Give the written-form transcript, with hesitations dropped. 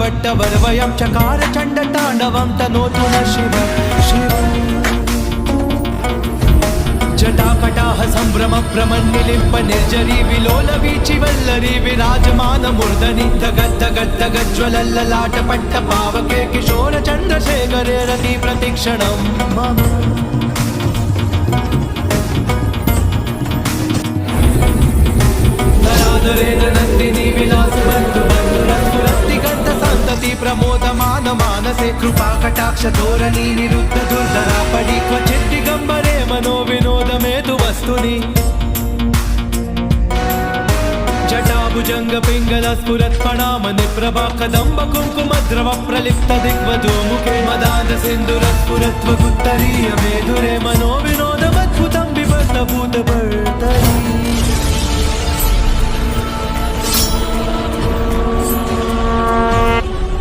वरवयं चकार चण्ड ताण्डवं तनोतु न शिव शिव जटाकटाह सम्भ्रम भ्रमन्निलिम्प निर्जरी विलोल वीचि वल्लरी विराजमान मूर्धनि धगद्धगद्धगज्ज्वलल्ललाट पट्ट पावके किशोर चन्द्रशेखरे रति प्रतिक्षणं मम नराधरेण नन्दिनी विलास बन्धु बन्धुरस्फुरत्तिगन्ध सन्तति प्रमोदमान मानसे कृपा कटाक्ष धोरणी निरुद्ध दुर्धरा पडि क्वचित् दिगम्बरे मनो विनोदमेतु वस्तुनि जटाभुजंग पिंगल स्फुरत्पणाम निप्रभा कदम्ब कुंकुम द्रव प्रलिप्त दिग्वधू मुखे मदान सिंधुर स्फुरत्वगुत्तरीय मेधुरे मनो विनोदमद्भुतं बिभर्त भूत भर्तरी